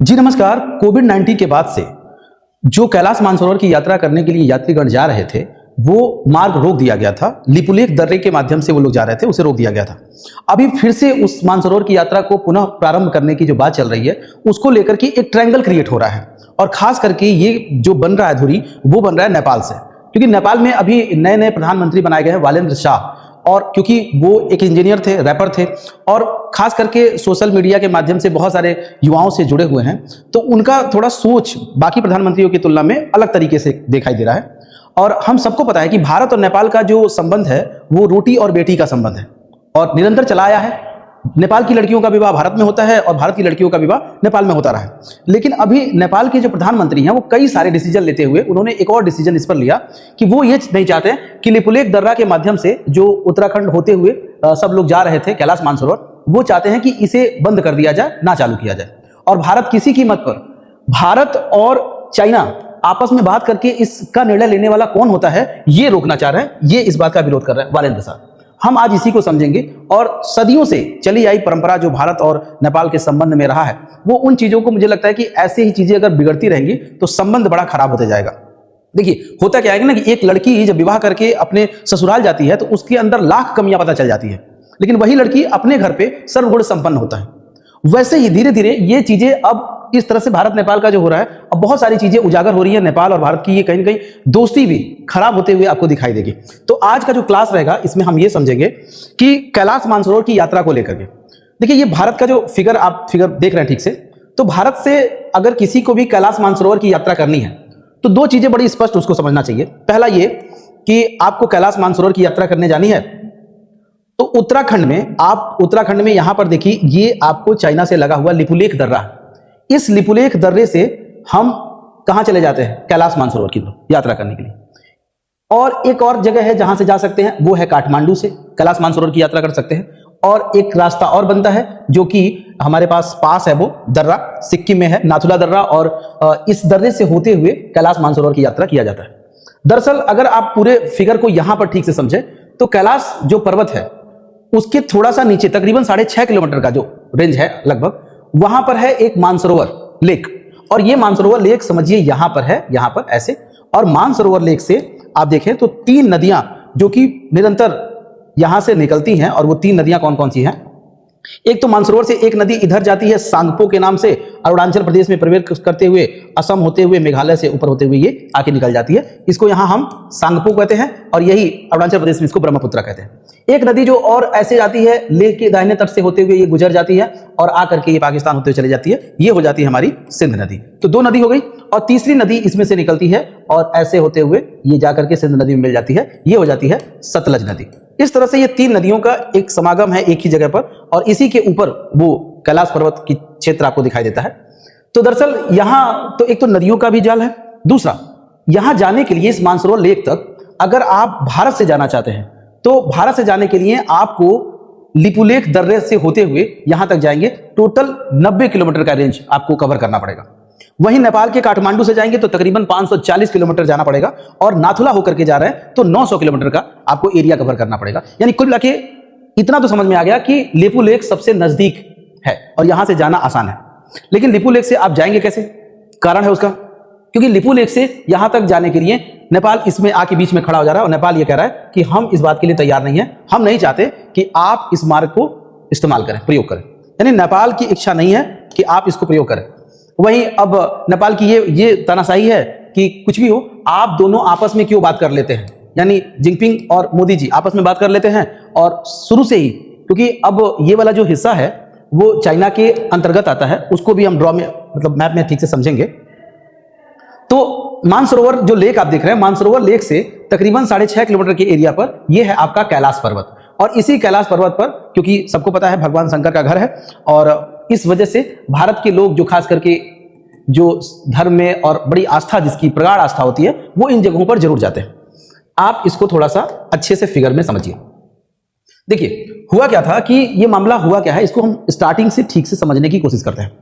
जी नमस्कार। कोविड-19 के बाद से जो कैलाश मानसरोवर की यात्रा करने के लिए यात्रीगण जा रहे थे, वो मार्ग रोक दिया गया था। लिपुलेख दर्रे के माध्यम से वो लोग जा रहे थे, उसे रोक दिया गया था। अभी फिर से उस मानसरोवर की यात्रा को पुनः प्रारंभ करने की जो बात चल रही है, उसको लेकर के एक ट्रायंगल क्रिएट हो रहा है। और खास करके ये जो बन रहा है धुरी, वो बन रहा है नेपाल से, क्योंकि नेपाल में अभी नए नए प्रधानमंत्री बनाए गए हैं वालेन्द्र शाह। और क्योंकि वो एक इंजीनियर थे, रैपर थे, और खास करके सोशल मीडिया के माध्यम से बहुत सारे युवाओं से जुड़े हुए हैं, तो उनका थोड़ा सोच बाकी प्रधानमंत्रियों की तुलना में अलग तरीके से दिखाई दे रहा है। और हम सबको पता है कि भारत और नेपाल का जो संबंध है वो रोटी और बेटी का संबंध है और निरंतर चला आया है। नेपाल की लड़कियों का विवाह भारत में होता है और भारत की लड़कियों का विवाह नेपाल में होता रहा है। लेकिन अभी नेपाल के जो प्रधानमंत्री हैं वो कई सारे डिसीजन लेते हुए उन्होंने एक और डिसीजन इस पर लिया कि वो ये नहीं चाहते कि लिपुलेख दर्रा के माध्यम से जो उत्तराखंड होते हुए सब लोग जा रहे थे कैलाश मानसरोवर, वो चाहते हैं कि इसे बंद कर दिया जाए, ना चालू किया जाए। और भारत किसी कीमत पर, भारत और चाइना आपस में बात करके इसका निर्णय लेने वाला कौन होता है, ये रोकना चाह रहे हैं। ये इस बात का विरोध कर रहे हैं वालेन्द्र शाह। हम आज इसी को समझेंगे और सदियों से चली आई परंपरा जो भारत और नेपाल के संबंध में रहा है, वो उन चीजों को मुझे लगता है कि ऐसे ही चीजें अगर बिगड़ती रहेंगी तो संबंध बड़ा खराब होता जाएगा। देखिए, होता क्या है ना कि एक लड़की जब विवाह करके अपने ससुराल जाती है तो उसके अंदर लाख कमियां पता चल जाती है, लेकिन वही लड़की अपने घर पे सर्वगुण संपन्न होता है। वैसे ही धीरे धीरे ये चीजें अब इस तरह से भारत नेपाल का जो हो रहा है, अब बहुत सारी चीजें उजागर हो रही है। नेपाल और भारत की ये कहीं ना कहीं दोस्ती भी खराब होते हुए आपको दिखाई देगी। तो आज का जो क्लास रहेगा इसमें हम ये समझेंगे कि कैलाश मानसरोवर की यात्रा को लेकर के, देखिए ये भारत का जो आप फिगर देख रहे हैं ठीक से, तो भारत से अगर किसी को भी कैलाश मानसरोवर की यात्रा करनी है तो दो चीजें बड़ी स्पष्ट उसको समझना चाहिए। पहला ये कि आपको कैलाश मानसरोवर की यात्रा करने जानी है तो उत्तराखंड में यहां पर देखिए, ये आपको चाइना से लगा हुआ लिपुलेख दर्रा, इस लिपुलेख दर्रे से हम कहां चले जाते हैं, कैलाश मानसरोवर की यात्रा करने के लिए। और एक और जगह है जहां से जा सकते हैं, वो है काठमांडू से कैलाश मानसरोवर की यात्रा कर सकते हैं। और एक रास्ता और बनता है जो कि हमारे पास है, वो दर्रा सिक्किम में है, नाथुला दर्रा, और इस दर्रे से होते हुए कैलाश मानसरोवर की यात्रा किया जाता है। दरअसल अगर आप पूरे फिगर को यहां पर ठीक से समझे तो कैलाश जो पर्वत है उसके थोड़ा सा नीचे, तकरीबन 6.5 किलोमीटर का जो रेंज है लगभग, वहां पर है एक मानसरोवर लेक। और ये मानसरोवर लेक समझिए यहां पर है, यहां पर ऐसे। और मानसरोवर लेक से आप देखें तो 3 नदियां जो कि निरंतर यहां से निकलती हैं, और वो 3 नदियां कौन कौन सी हैं। एक तो मानसरोवर से एक नदी इधर जाती है सांगपो के नाम से, अरुणाचल प्रदेश में प्रवेश करते हुए असम होते हुए मेघालय से ऊपर होते हुए ये आके निकल जाती है। इसको यहां हम सांगपो कहते हैं और यही अरुणाचल प्रदेश में इसको ब्रह्मपुत्र कहते हैं। एक नदी जो और ऐसे जाती है, लेक के दाहिने तट से होते हुए ये गुजर जाती है और आकर के ये पाकिस्तान होते हुए चली जाती है, ये हो जाती है हमारी सिंध नदी। तो 2 नदी हो गई, और तीसरी नदी इसमें से निकलती है और ऐसे होते हुए ये जाकर के सिंध नदी में मिल जाती है, ये हो जाती है सतलज नदी। इस तरह से ये 3 नदियों का एक समागम है एक ही जगह पर, और इसी के ऊपर वो कैलाश पर्वत की क्षेत्र आपको दिखाई देता है। तो दरअसल यहां तो एक तो नदियों का भी जाल है, दूसरा यहां जाने के लिए इस मानसरोवर लेक तक अगर आप भारत से जाना चाहते हैं तो भारत से जाने के लिए आपको लिपुलेख दर्रे से होते हुए यहां तक जाएंगे, टोटल 90 किलोमीटर का रेंज आपको कवर करना पड़ेगा। वहीं नेपाल के काठमांडू से जाएंगे तो तकरीबन 540 किलोमीटर जाना पड़ेगा, और नाथुला होकर के जा रहे हैं तो 900 किलोमीटर का आपको एरिया कवर करना पड़ेगा। यानी कुल मिलाके इतना तो समझ में आ गया कि लिपुलेख सबसे नजदीक है और यहां से जाना आसान है। लेकिन लिपुलेख से आप जाएंगे कैसे, कारण है उसका, क्योंकि लिपुलेख से यहां तक जाने के लिए नेपाल इसमें आके बीच में खड़ा हो जा रहा है, और नेपाल ये कह रहा है कि हम इस बात के लिए तैयार नहीं है, हम नहीं चाहते कि आप इस मार्ग को इस्तेमाल करें, प्रयोग करें। यानी नेपाल की इच्छा नहीं है कि आप इसको प्रयोग करें। वहीं अब नेपाल की ये तानाशाही है कि कुछ भी हो, आप दोनों आपस में क्यों बात कर लेते हैं, यानी जिनपिंग और मोदी जी आपस में बात कर लेते हैं, और शुरू से ही, क्योंकि अब ये वाला जो हिस्सा है वो चाइना के अंतर्गत आता है, उसको भी हम ड्रॉ में मतलब मैप में ठीक से समझेंगे। तो मानसरोवर जो लेक आप देख रहे हैं, मानसरोवर लेक से तकरीबन 6.5 किलोमीटर के एरिया पर यह है आपका कैलाश पर्वत। और इसी कैलाश पर्वत पर, क्योंकि सबको पता है भगवान शंकर का घर है, और इस वजह से भारत के लोग जो खास करके जो धर्म में और बड़ी आस्था, जिसकी प्रगाढ़ आस्था होती है, वो इन जगहों पर जरूर जाते हैं। आप इसको थोड़ा सा अच्छे से फिगर में समझिए। देखिए हुआ क्या था कि ये मामला हुआ क्या है, इसको हम स्टार्टिंग से ठीक से समझने की कोशिश करते हैं।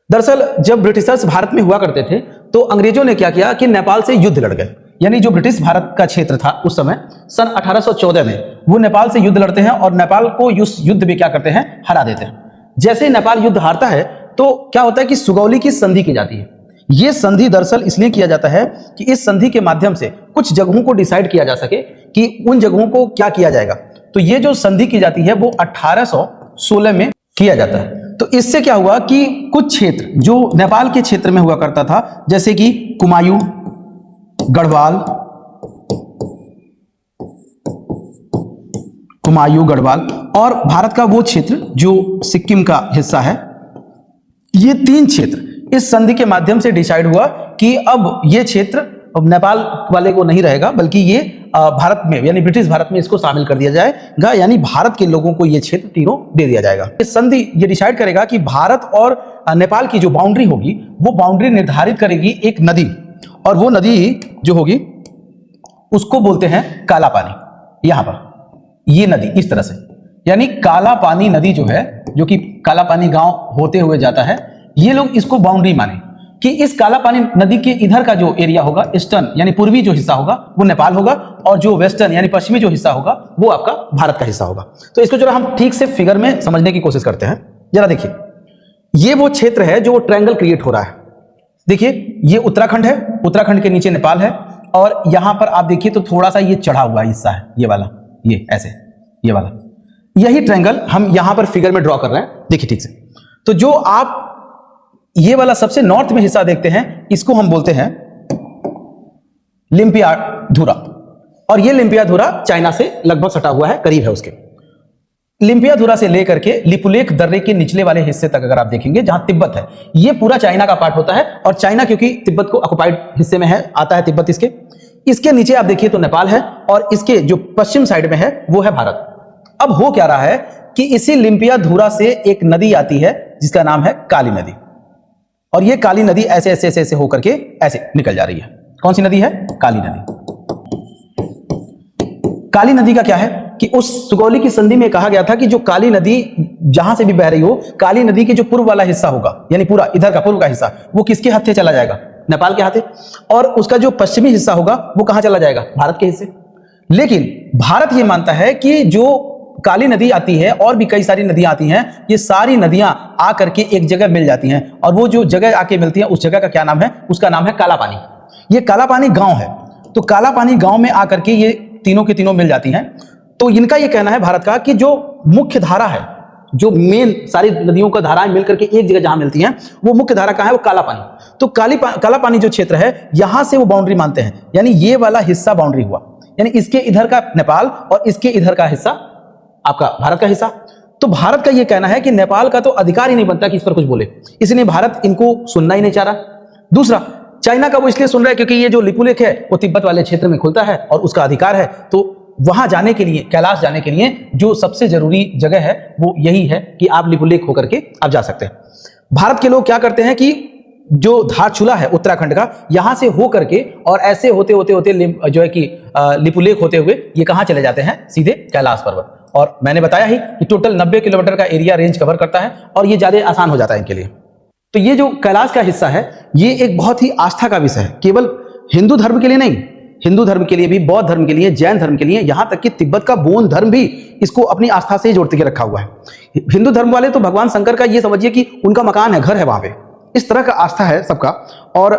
दरअसल जब ब्रिटिशर्स भारत में हुआ करते थे तो अंग्रेजों ने क्या किया कि नेपाल से युद्ध लड़ गए। यानी जो ब्रिटिश भारत का क्षेत्र था उस समय सन 1814 में वो नेपाल से युद्ध लड़ते हैं और नेपाल को युद्ध में क्या करते हैं, हरा देते हैं। जैसे नेपाल युद्ध हारता है तो क्या होता है कि सुगौली की संधि की जाती है। यह संधि दरअसल इसलिए किया जाता है कि इस संधि के माध्यम से कुछ जगहों को डिसाइड किया जा सके कि उन जगहों को क्या किया जाएगा। तो ये जो संधि की जाती है वो 1816 में किया जाता है। तो इससे क्या हुआ कि कुछ क्षेत्र जो नेपाल के क्षेत्र में हुआ करता था, जैसे कि कुमायूं, गढ़वाल और भारत का वो क्षेत्र जो सिक्किम का हिस्सा है, ये 3 क्षेत्र इस संधि के माध्यम से डिसाइड हुआ कि अब ये क्षेत्र नेपाल वाले को नहीं रहेगा, बल्कि ये भारत में यानी ब्रिटिश भारत में इसको शामिल कर दिया जाएगा, यानी भारत के लोगों को ये क्षेत्र तीनों दे दिया जाएगा। ये संधि ये डिसाइड करेगा कि भारत और नेपाल की जो बाउंड्री होगी वो बाउंड्री निर्धारित करेगी एक नदी, और वो नदी जो होगी उसको बोलते हैं काला पानी। यहां पर ये नदी इस तरह से, यानी काला पानी नदी जो है, जो कि काला पानी गांव होते हुए जाता है, ये लोग इसको बाउंड्री माने कि इस काला पानी नदी के इधर का जो एरिया होगा, ईस्टर्न यानी पूर्वी जो हिस्सा होगा वो नेपाल होगा, और जो वेस्टर्न यानी पश्चिमी जो हिस्सा होगा वो आपका भारत का हिस्सा होगा। तो इसको जरा हम ठीक से फिगर में समझने की कोशिश करते हैं। जरा देखिए, ये वो क्षेत्र है जो ट्रायंगल क्रिएट हो रहा है। देखिए ये उत्तराखंड है, उत्तराखंड के नीचे नेपाल है, और यहां पर आप देखिए तो थोड़ा सा ये चढ़ा हुआ हिस्सा है, ये वाला, ये ऐसे, ये वाला, यही ट्रायंगल हम यहां पर फिगर में ड्रॉ कर रहे हैं। देखिए ठीक से, तो जो आप ये वाला सबसे नॉर्थ में हिस्सा देखते हैं, इसको हम बोलते हैं लिम्पियाधुरा, और ये लिम्पियाधुरा चाइना से लगभग सटा हुआ है, करीब है उसके। लिम्पियाधुरा से लेकर के लिपुलेख दर्रे के निचले वाले हिस्से तक अगर आप देखेंगे, जहां तिब्बत है, ये पूरा चाइना का पार्ट होता है, और चाइना क्योंकि तिब्बत को ऑक्युपाइड हिस्से में है, आता है तिब्बत इसके नीचे आप देखिए तो नेपाल है, और इसके जो पश्चिम साइड में है वो है भारत। अब हो क्या रहा है कि इसी लिम्पियाधुरा से एक नदी आती है जिसका नाम है काली नदी, और ये काली नदी ऐसे ऐसे ऐसे ऐसे होकर के ऐसे निकल जा रही है। कौन सी नदी है? काली नदी। काली नदी का क्या है कि उस सुगौली की संधि में कहा गया था कि जो काली नदी जहां से भी बह रही हो, काली नदी के जो पूर्व वाला हिस्सा होगा, यानी पूरा इधर का पूर्व का हिस्सा, वो किसके हाथे चला जाएगा? नेपाल के हाथे, और उसका जो पश्चिमी हिस्सा होगा वो कहां चला जाएगा? भारत के हिस्से। लेकिन भारत ये मानता है कि जो काली नदी आती है और भी कई सारी नदियां आती हैं, ये सारी नदियां आकर के एक जगह मिल जाती हैं, और वो जो जगह आके मिलती हैं उस जगह का क्या नाम है? उसका नाम है काला पानी। ये काला पानी गांव है, तो काला पानी गांव में आकर के ये तीनों के तीनों मिल जाती हैं। तो इनका ये कहना है भारत का कि जो मुख्य धारा है, जो मेन सारी नदियों का धाराएं मिलकर के एक जगह जहां मिलती हैं, वो मुख्य धारा कहां है? वो काला पानी। तो काला पानी जो क्षेत्र है, यहां से वो बाउंड्री मानते हैं, यानी ये वाला हिस्सा बाउंड्री हुआ, यानी इसके इधर का नेपाल और इसके इधर का हिस्सा आपका भारत का हिस्सा। तो भारत का यह कहना है कि नेपाल का तो अधिकार ही नहीं बनता कि इस पर कुछ बोले, इसलिए भारत इनको सुनना ही नहीं चाह रहा। दूसरा, चाइना का वो इसलिए सुन रहा है क्योंकि ये जो लिपुलेख है वो तिब्बत वाले क्षेत्र में खुलता है और उसका अधिकार है, तो वहां जाने के लिए, कैलाश जाने के लिए जो सबसे जरूरी जगह है वो यही है कि आप लिपुलेख होकर के आप जा सकते हैं। भारत के लोग क्या करते हैं कि जो धारचूला है उत्तराखंड का, यहां से हो करके और ऐसे होते होते होते जो है कि लिपुलेख होते हुए ये कहां चले जाते हैं? सीधे कैलाश पर्वत। और मैंने बताया ही कि टोटल 90 किलोमीटर का एरिया रेंज कवर करता है, और ये ज्यादा आसान हो जाता है इनके लिए। तो ये जो कैलाश का हिस्सा है, ये एक बहुत ही आस्था का विषय है, केवल हिंदू धर्म के लिए नहीं, हिंदू धर्म के लिए भी, बौद्ध धर्म के लिए, जैन धर्म के लिए, यहां तक कि तिब्बत का बोन धर्म भी इसको अपनी आस्था से जोड़ के रखा हुआ है। हिंदू धर्म वाले तो भगवान शंकर का ये समझिए कि उनका मकान है, घर है वहां पे, इस तरह का आस्था है सबका। और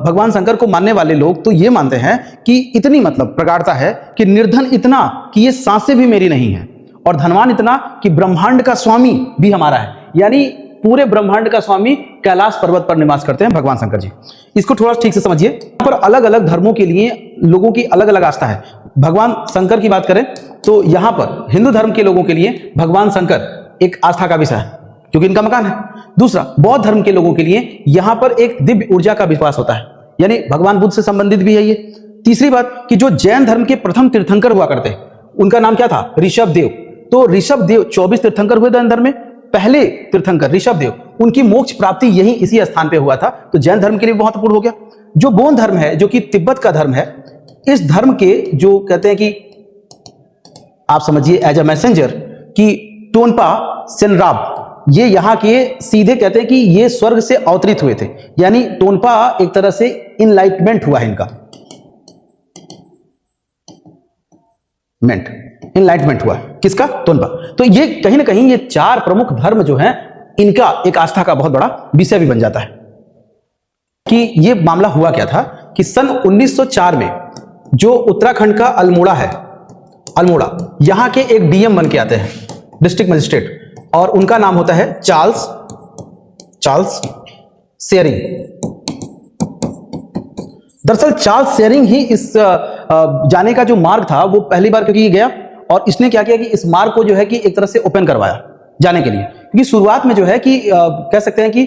भगवान शंकर को मानने वाले लोग तो ये मानते हैं कि इतनी मतलब प्रगाढ़ता है कि निर्धन इतना कि ये सांसें भी मेरी नहीं है, और धनवान इतना कि ब्रह्मांड का स्वामी भी हमारा है, यानी पूरे ब्रह्मांड का स्वामी कैलाश पर्वत पर निवास करते हैं भगवान शंकर जी। इसको थोड़ा ठीक से समझिए। यहाँ पर अलग अलग धर्मों के लिए लोगों की अलग अलग आस्था है। भगवान शंकर की बात करें तो यहाँ पर हिंदू धर्म के लोगों के लिए भगवान शंकर एक आस्था का विषय है, क्योंकि इनका मकान है। दूसरा, बौद्ध धर्म के लोगों के लिए यहाँ पर एक दिव्य ऊर्जा का विश्वास होता है, यानी भगवान बुद्ध से संबंधित भी है ये। तीसरी बात कि जो जैन धर्म के प्रथम तीर्थंकर हुआ करते, उनका नाम क्या था? ऋषभ देव। तो ऋषभ देव 24 तीर्थंकर हुए जैन धर्म में, पहले तीर्थंकर ऋषभ देव, उनकी मोक्ष प्राप्ति यही इसी स्थान पे हुआ था, तो जैन धर्म के लिए महत्वपूर्ण हो गया। जो बौद्ध धर्म है, जो कि तिब्बत का धर्म है, इस धर्म के जो कहते हैं कि आप समझिए एज अ मैसेंजर कि टोनपा सेनराब, ये यहाँ के सीधे कहते हैं कि ये स्वर्ग से अवतरित हुए थे, यानी टोनपा एक तरह से इनलाइटमेंट हुआ है इनका, इनलाइटमेंट हुआ है किसका? टोनपा। तो ये कहीं ना कहीं ये चार प्रमुख धर्म जो हैं इनका एक आस्था का बहुत बड़ा विषय भी बन जाता है कि ये मामला हुआ क्या था कि सन 1904 में जो उत्तराखंड का अल्मोड़ा है, अल्मोड़ा यहां के एक डीएम बन के आते हैं, डिस्ट्रिक्ट मजिस्ट्रेट, और उनका नाम होता है चार्ल्स शेरिंग। दरअसल चार्ल्स शेरिंग ही इस जाने का जो मार्ग था वो पहली बार क्योंकि गया, और इसने क्या किया कि इस मार्ग को जो है कि एक तरह से ओपन करवाया जाने के लिए। क्योंकि शुरुआत में जो है कि कह सकते हैं कि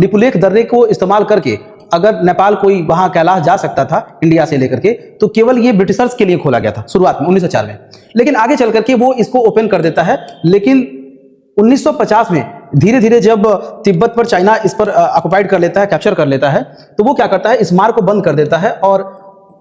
लिपुलेख दर्रे को इस्तेमाल करके अगर नेपाल कोई वहां कैलाश जा सकता था इंडिया से लेकर के, तो केवल ये ब्रिटिशर्स के लिए खोला गया था शुरुआत में 1904 में। लेकिन आगे चल करके वो इसको ओपन कर देता है। लेकिन 1950 में धीरे धीरे जब तिब्बत पर चाइना इस पर ऑक्युपाइड कर लेता है, कैप्चर कर लेता है, तो वो क्या करता है, इस मार्ग को बंद कर देता है और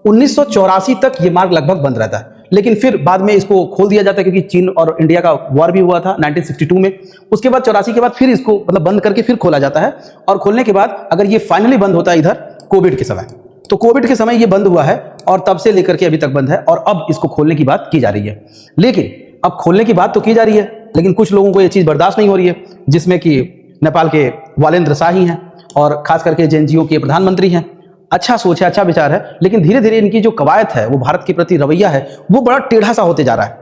1984 तक ये मार्ग लगभग बंद रहता है। लेकिन फिर बाद में इसको खोल दिया जाता है क्योंकि चीन और इंडिया का वॉर भी हुआ था 1962 में। उसके बाद 84 के बाद फिर इसको मतलब बंद करके फिर खोला जाता है, और खोलने के बाद अगर ये फाइनली बंद होता है इधर कोविड के समय, तो कोविड के समय ये बंद हुआ है और तब से लेकर के अभी तक बंद है, और अब इसको खोलने की बात की जा रही है। लेकिन अब खोलने की बात तो की जा रही है, लेकिन कुछ लोगों को ये चीज बर्दाश्त नहीं हो रही है, जिसमें कि नेपाल के वालेंद्र शाही हैं और खास करके जेएनजीओ के प्रधानमंत्री हैं। अच्छा सोच है, अच्छा विचार है, लेकिन धीरे धीरे इनकी जो कवायद है, वो भारत के प्रति रवैया है, वो बड़ा टेढ़ा सा होते जा रहा है।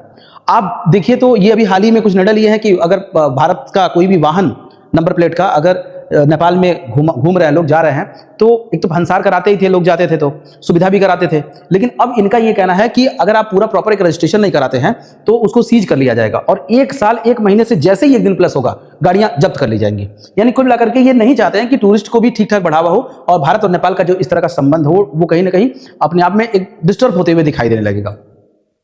आप देखिए तो ये अभी हाल ही में कुछ निर्णय लिए हैं कि अगर भारत का कोई भी वाहन नंबर प्लेट का अगर नेपाल में घूम रहे हैं लोग, जा रहे हैं, तो एक तो भंसार कराते ही थे, लोग जाते थे तो सुविधा भी कराते थे। लेकिन अब इनका ये कहना है कि अगर आप पूरा प्रॉपर एक रजिस्ट्रेशन नहीं कराते हैं तो उसको सीज कर लिया जाएगा, और 1 साल 1 महीने से जैसे ही 1 दिन प्लस होगा गाड़ियां जब्त कर ली जाएंगी। यानी कुल मिलाकर के ये नहीं चाहते हैं कि टूरिस्ट को भी ठीक ठाक बढ़ावा हो, और भारत और नेपाल का जो इस तरह का संबंध हो वो कहीं ना कहीं अपने आप में एक डिस्टर्ब होते हुए दिखाई देने लगेगा।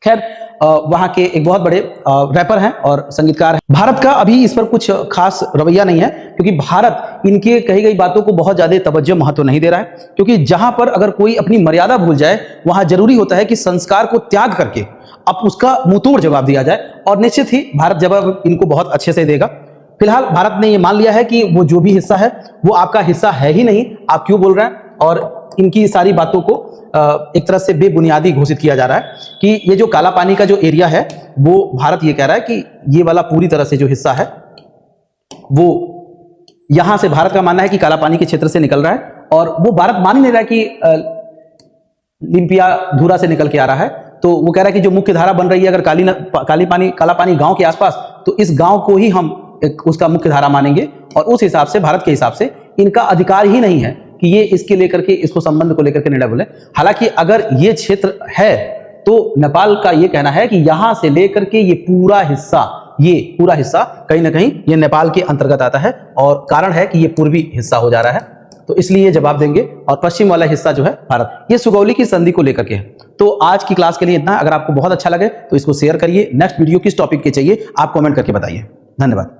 खैर, वहाँ के एक बहुत बड़े रैपर हैं और संगीतकार हैं। भारत का अभी इस पर कुछ खास रवैया नहीं है, क्योंकि भारत इनके कही गई बातों को बहुत ज्यादा तवज्जो महत्व नहीं दे रहा है। क्योंकि जहां पर अगर कोई अपनी मर्यादा भूल जाए, वहां जरूरी होता है कि संस्कार को त्याग करके अब उसका मुंहतोड़ जवाब दिया जाए, और निश्चित ही भारत जवाब इनको बहुत अच्छे से देगा। फिलहाल भारत ने ये मान लिया है कि वो जो भी हिस्सा है वो आपका हिस्सा है ही नहीं, आप क्यों बोल रहे हैं, और इनकी सारी बातों को एक तरह से बेबुनियादी घोषित किया जा रहा है कि ये जो काला पानी का जो एरिया है वो भारत ये कह रहा है कि ये वाला पूरी तरह से जो हिस्सा है वो यहां से भारत का मानना है कि काला पानी के क्षेत्र से निकल रहा है, और वो भारत मान ही नहीं रहा है कि लिम्पिया धूरा से निकल के आ रहा है। तो वो कह रहा है कि जो मुख्य धारा बन रही है अगर काला पानी गांव के आसपास, तो इस गांव को ही हम उसका मुख्य धारा मानेंगे, और उस हिसाब से भारत के हिसाब से इनका अधिकार ही नहीं है कि ये इसके लेकर के इसको संबंध को लेकर के निर्णय बोले। हालांकि अगर ये क्षेत्र है तो नेपाल का ये कहना है कि यहां से लेकर के ये पूरा हिस्सा कहीं ना कहीं ये नेपाल के अंतर्गत आता है, और कारण है कि ये पूर्वी हिस्सा हो जा रहा है, तो इसलिए ये जवाब देंगे। और पश्चिम वाला हिस्सा जो है भारत, ये सुगौली की संधि को लेकर के है। तो आज की क्लास के लिए इतना। अगर आपको बहुत अच्छा लगे तो इसको शेयर करिए। नेक्स्ट वीडियो किस टॉपिक के चाहिए आप कमेंट करके बताइए। धन्यवाद।